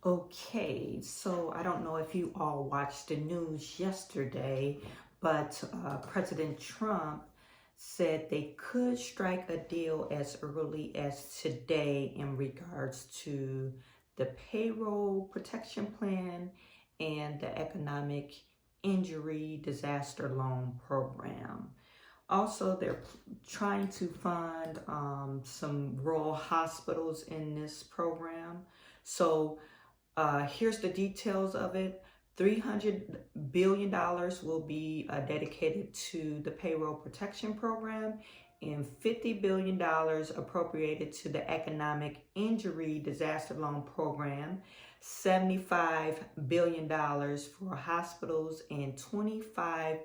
Okay, so I don't know if you all watched the news yesterday, but President Trump said they could strike a deal as early as today in regards to the payroll protection plan and the economic injury disaster loan program. Also, they're trying to fund some rural hospitals in this program. So here's the details of it. $300 billion will be dedicated to the payroll protection program and $50 billion appropriated to the economic injury disaster loan program, $75 billion for hospitals, and $25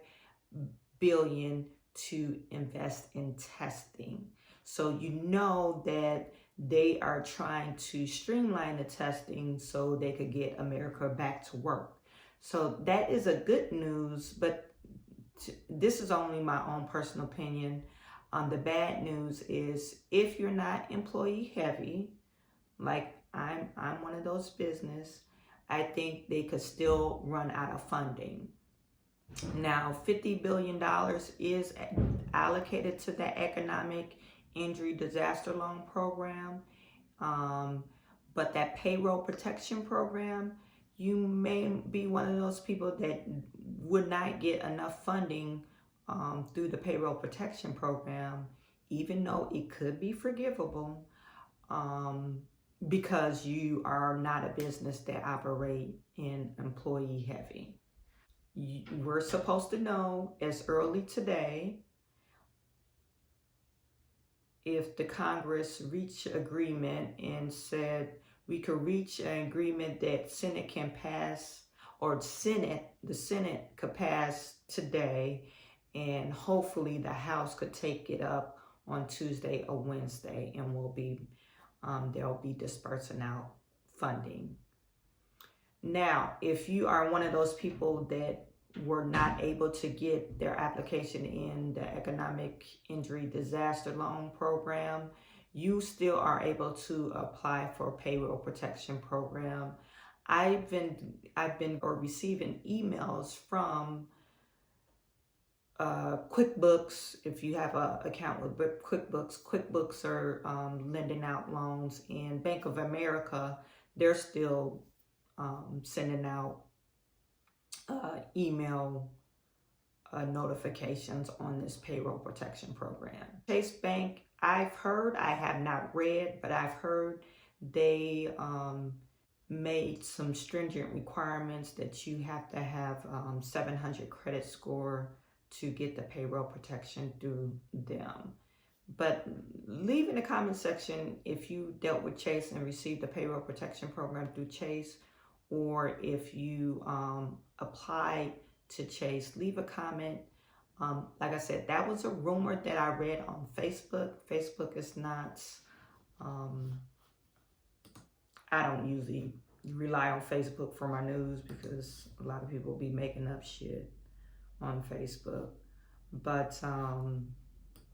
billion to invest in testing. So you know that they are trying to streamline the testing so they could get America back to work. So that is a good news, but this is only my own personal opinion. The bad news is if you're not employee heavy, like I'm one of those business, I think they could still run out of funding. Now, $50 billion is allocated to the economic injury disaster loan program. But that payroll protection program, you may be one of those people that would not get enough funding through the payroll protection program, even though it could be forgivable, because you are not a business that operate in employee heavy. We're supposed to know as early today if the Congress reached agreement and said we could reach an agreement that Senate can pass, or the Senate could pass today, and hopefully the House could take it up on Tuesday or Wednesday, and they'll be dispersing out funding. Now, if you are one of those people that were not able to get their application in the economic injury disaster loan program, you still are able to apply for payroll protection program. I've been receiving emails from QuickBooks. If you have an account with QuickBooks are lending out loans, and Bank of America, they're still sending out email notifications on this payroll protection program. Chase Bank, I have not read, but I've heard they made some stringent requirements that you have to have 700 credit score to get the payroll protection through them. But leave in the comment section if you dealt with Chase and received the payroll protection program through Chase, or if you applied to Chase. Leave a comment. Like I said, that was a rumor that I read on Facebook. Facebook is not, I don't usually rely on Facebook for my news because a lot of people be making up shit on Facebook. But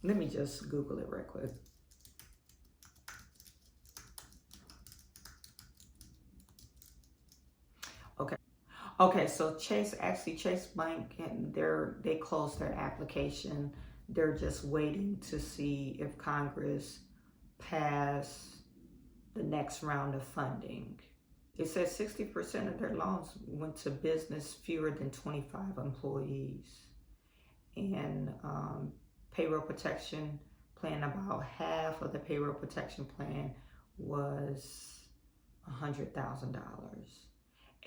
let me just Google it real quick. Okay, so Chase Bank, they closed their application. They're just waiting to see if Congress pass the next round of funding. It says 60% of their loans went to business fewer than 25 employees. And payroll protection plan, about half of the payroll protection plan was $100,000.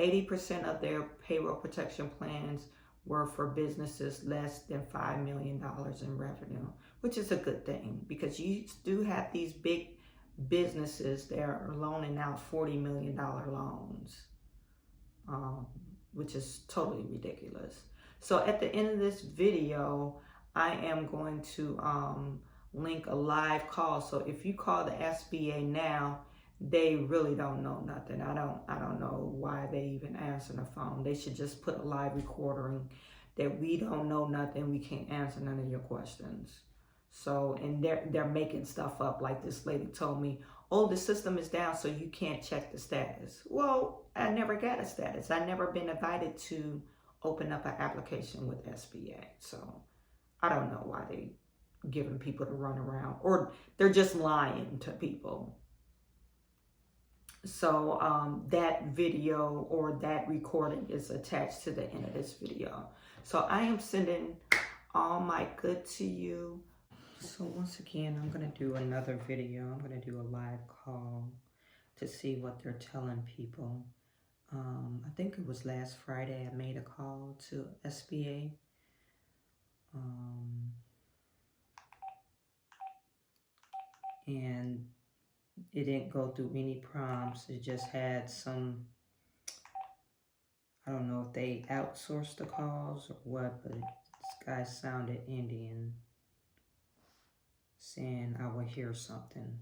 80% of their payroll protection plans were for businesses less than $5 million in revenue, which is a good thing because you do have these big businesses that are loaning out $40 million loans, which is totally ridiculous. So at the end of this video, I am going to link a live call. So if you call the SBA now, they really don't know nothing. I don't know why they even answer the phone. They should just put a live recording that we don't know nothing, we can't answer none of your questions. So, and they're making stuff up. Like this lady told me, oh, the system is down, so you can't check the status. Well, I never got a status. I never been invited to open up an application with SBA. So I don't know why they giving people to run around, or they're just lying to people. So that video or that recording is attached to the end of this video. So I am sending all my good to you. So once again, I'm going to do another video. I'm going to do a live call to see what they're telling people. I think it was last Friday I made a call to SBA. And it didn't go through any prompts. It just had some, I don't know if they outsourced the calls or what, but this guy sounded Indian, saying I would hear something.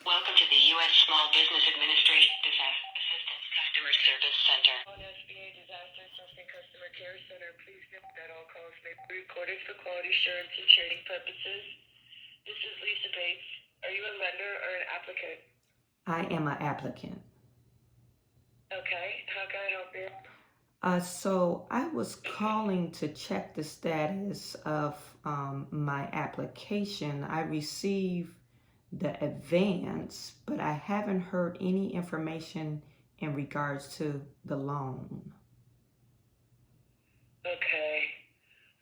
Welcome to the U.S. Small Business Administration Disaster Assistance Customer Service Center. On SBA Disaster Assistance Customer Care Center, please note that all calls may be recorded for quality assurance and training purposes. This is Lisa Bates. Are you a lender or an applicant? I am an applicant. Okay, how can I help you? So I was calling to check the status of my application. I received the advance, but I haven't heard any information in regards to the loan. Okay,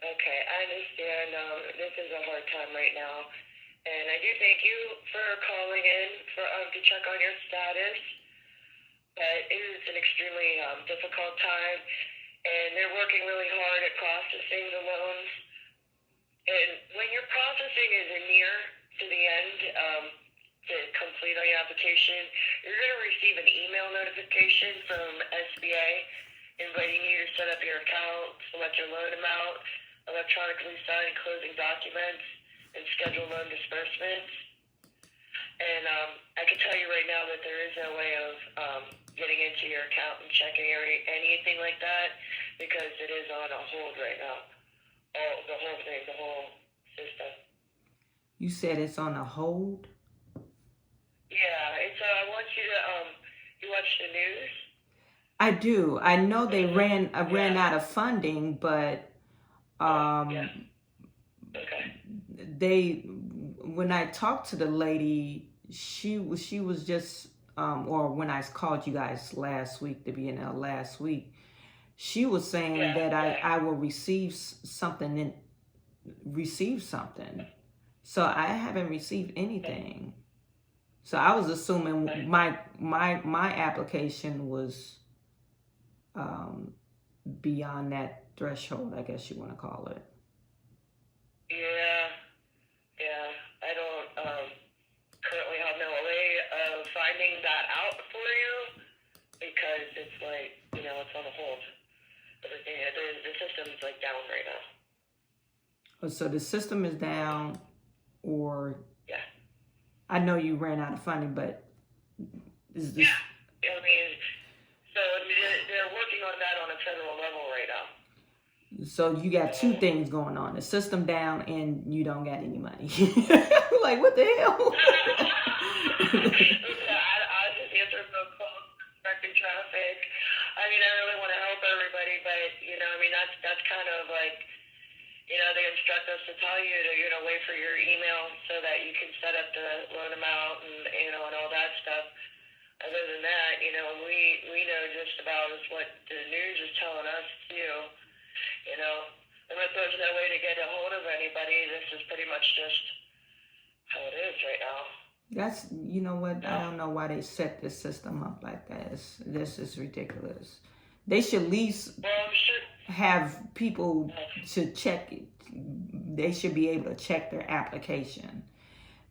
I understand. This is a hard time right now, and I do thank you for calling in to check on your status. But it is an extremely difficult time, and they're working really hard at processing the loans. And when your processing is near to the end to complete on your application, you're going to receive an email notification from SBA inviting you to set up your account, select your loan amount, electronically sign closing documents, and schedule loan disbursements. And I can tell you right now that there is no way of getting into your account and checking anything like that, because it is on a hold right now. The whole thing, the whole system. You said it's on a hold? Yeah, it's. I want you to. You watch the news? I do. I know they ran out of funding, but Yeah. Okay. When I talked to the lady, she was just or when I called you guys last week, the BNL last week, she was saying that I will receive something. So I haven't received anything. So I was assuming my application was beyond that threshold, I guess you want to call it. Yeah. I don't currently have no way of finding that out for you, because it's like, it's on a hold. Everything, the system's like down right now. So the system is down, or yeah. I know you ran out of funding, but is this? Yeah, I mean, so they're working on that on a federal level right now. So you got two things going on: the system down, and you don't got any money. Like, what the hell? I just answer phone calls, respecting traffic. I mean, I really want to help everybody, but that's kind of like, they instruct us to tell you to wait for your email so that you can set up the loan amount and all that stuff. Other than that, we know just about what the news is telling us too. Unless there's no way to get a hold of anybody, this is pretty much just how it is right now. That's, you know what, I don't know why they set this system up like that. This is ridiculous. They should at least have people to check it. They should be able to check their application.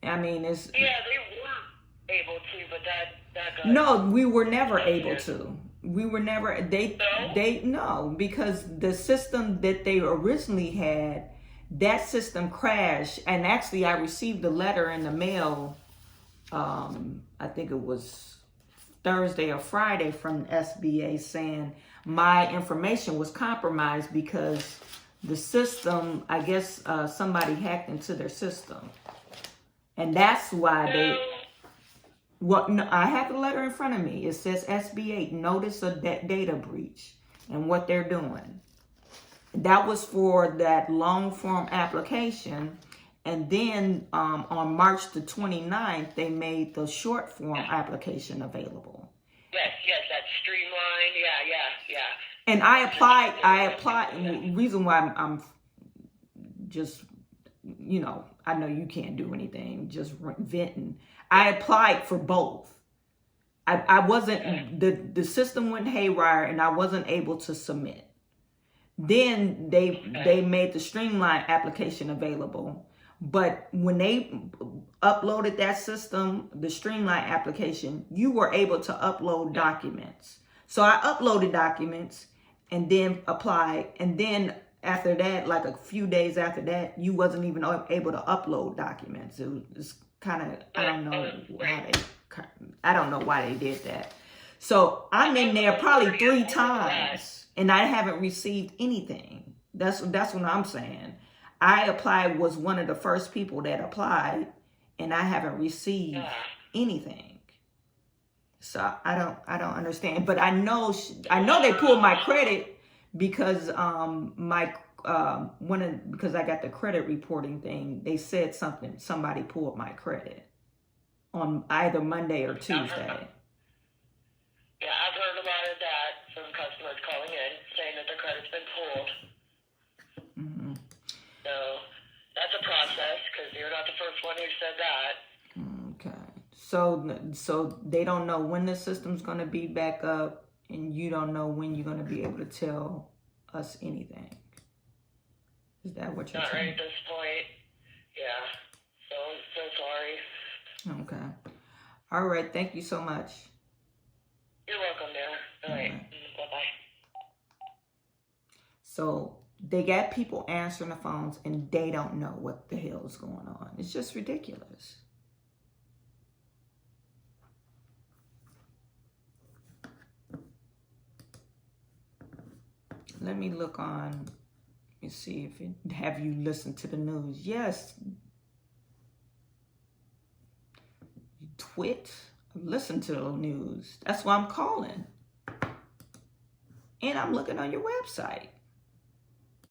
I mean, it's... Yeah, they were able to, but that got... No, we were never able to. We were never... No, because the system that they originally had, that system crashed. And actually, I received a letter in the mail, I think it was Thursday or Friday, from SBA saying my information was compromised because the system, I guess somebody hacked into their system. And that's why no, I have the letter in front of me. It says SBA, notice of data breach, and what they're doing. That was for that long form application. And then on March the 29th, they made the short form application available. Yes, that's streamlined. Yeah. And I applied, and the reason why I'm just, I know you can't do anything, just venting. I applied for both. I wasn't, the system went haywire and I wasn't able to submit. Then they made the streamlined application available. But when they uploaded that system, the streamlined application, you were able to upload documents. So I uploaded documents and then applied. And then after that, like a few days after that, you wasn't even able to upload documents. It was kind of, I don't know why they did that. So I'm in there probably 3 times and I haven't received anything. That's what I'm saying. I applied, was one of the first people that applied, and I haven't received anything. So I don't understand. But I know they pulled my credit because because I got the credit reporting thing. They said somebody pulled my credit on either Monday or Tuesday. Yeah, I've heard a lot of that from customers calling in saying that their credit's been pulled. Mm-hmm. So that's a process because you're not the first one who said that. Okay. So they don't know when the system's going to be back up, and you don't know when you're going to be able to tell us anything. Is that what you're saying? Not right at this point. Yeah. So sorry. Okay. All right. Thank you so much. You're welcome, dear. All right. Bye-bye. So they got people answering the phones and they don't know what the hell is going on. It's just ridiculous. Let me look on, let me see if have you listened to the news? Yes. You twit. Listen to the news. That's why I'm calling. And I'm looking on your website.